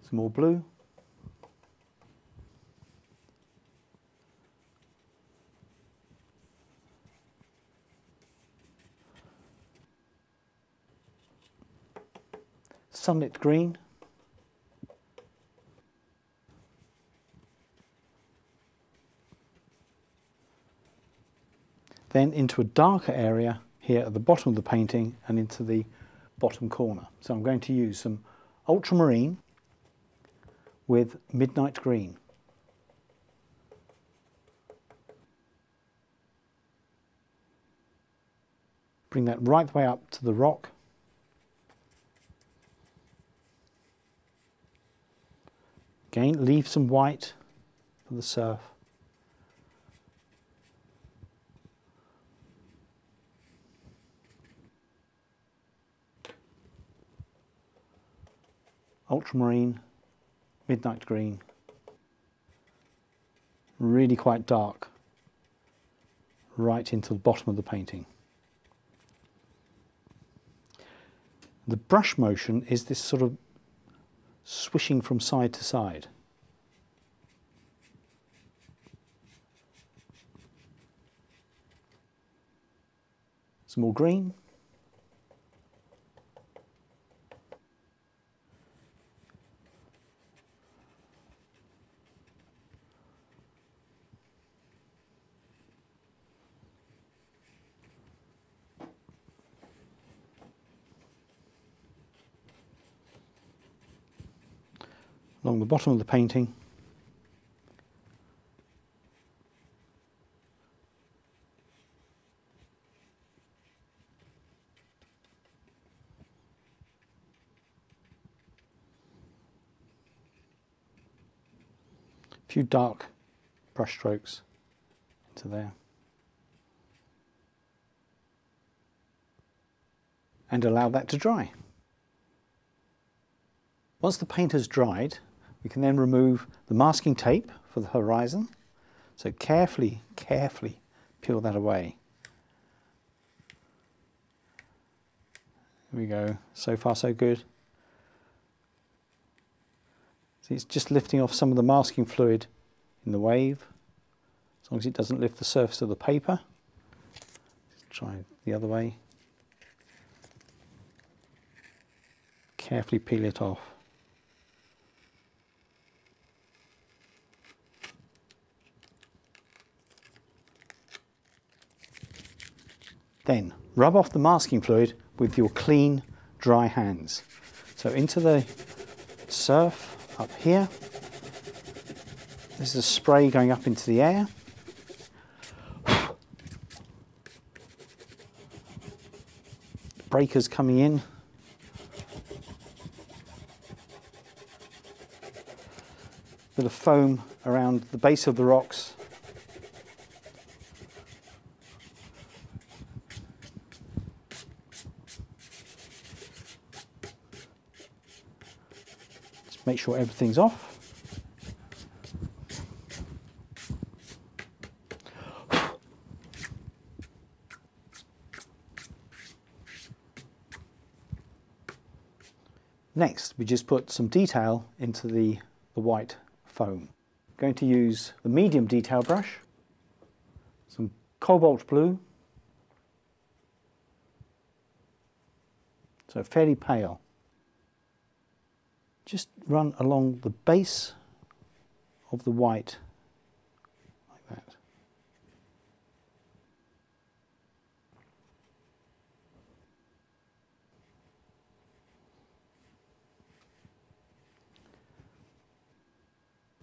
Some more blue. Sunlit green. Then into a darker area here at the bottom of the painting and into the bottom corner. So I'm going to use some ultramarine with midnight green. Bring that right the way up to the rock. Again, leave some white for the surf. Ultramarine, midnight green, really quite dark, right into the bottom of the painting. The brush motion is this sort of swishing from side to side. Some more green. Along the bottom of the painting. A few dark brush strokes into there. And allow that to dry. Once the paint has dried, we can then remove the masking tape for the horizon. So carefully peel that away. There we go. So far so good. See, it's just lifting off some of the masking fluid in the wave, as long as it doesn't lift the surface of the paper. Let's try the other way. Carefully peel it off. Then rub off the masking fluid with your clean, dry hands. So into the surf up here. This is a spray going up into the air. Breakers coming in. Bit of foam around the base of the rocks. Make sure everything's off. Next, we just put some detail into the white foam. I'm going to use the medium detail brush, some cobalt blue, so fairly pale. Just run along the base of the white like that.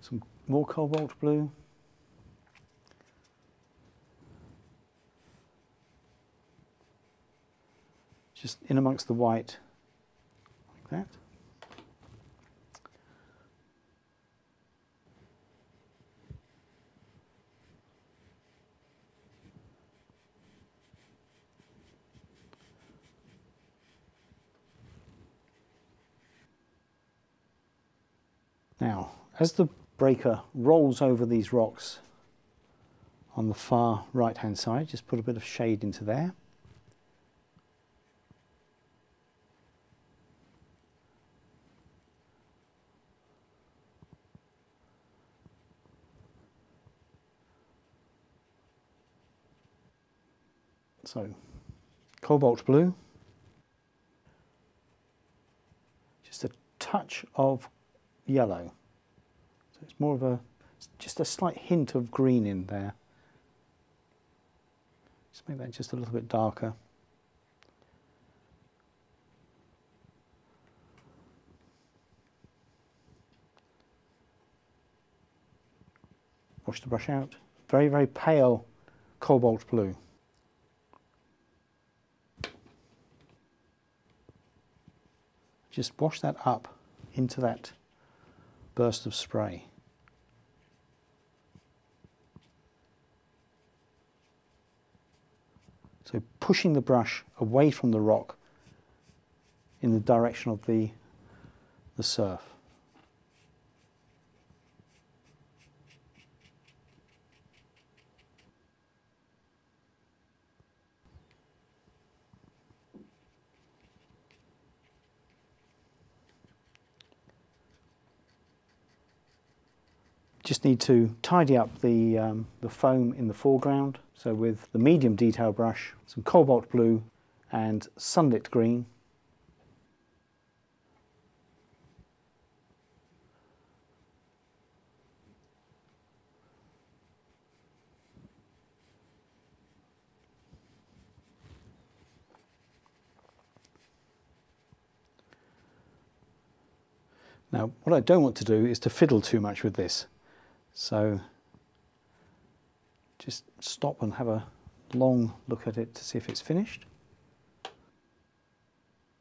Some more cobalt blue. Just in amongst the white like that. Now, as the breaker rolls over these rocks on the far right hand side, just put a bit of shade into there. So, cobalt blue, just a touch of yellow. So it's more of just a slight hint of green in there. Just make that just a little bit darker. Wash the brush out. Very, very pale cobalt blue. Just wash that up into that burst of spray. So pushing the brush away from the rock in the direction of the surf. Just need to tidy up the foam in the foreground. So with the medium detail brush, some cobalt blue and sunlit green. Now, what I don't want to do is to fiddle too much with this. So just stop and have a long look at it to see if it's finished.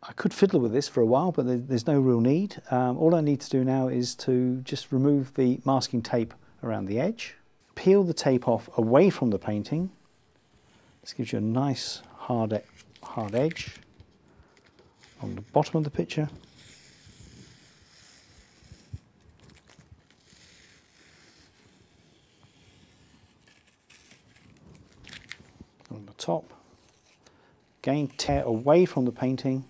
I could fiddle with this for a while, but there's no real need. All I need to do now is to just remove the masking tape around the edge, peel the tape off away from the painting. This gives you a nice hard edge on the bottom of the picture. On the top, again tear away from the painting.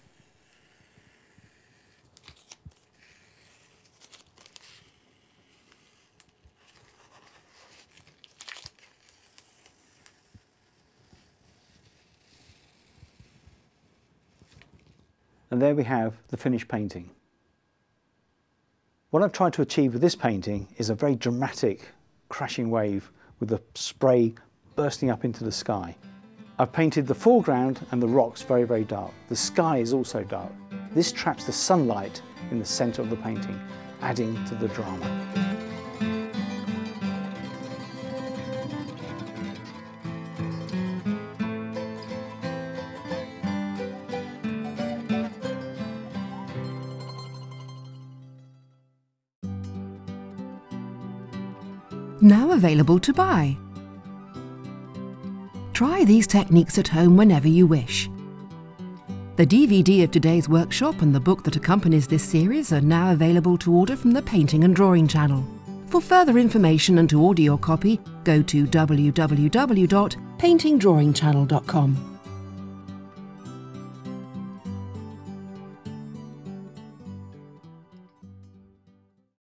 And there we have the finished painting. What I've tried to achieve with this painting is a very dramatic crashing wave with the spray bursting up into the sky. I've painted the foreground and the rocks very, very dark. The sky is also dark. This traps the sunlight in the centre of the painting, adding to the drama. Now available to buy. Try these techniques at home whenever you wish. The DVD of today's workshop and the book that accompanies this series are now available to order from the Painting and Drawing channel. For further information and to order your copy, go to www.paintingdrawingchannel.com.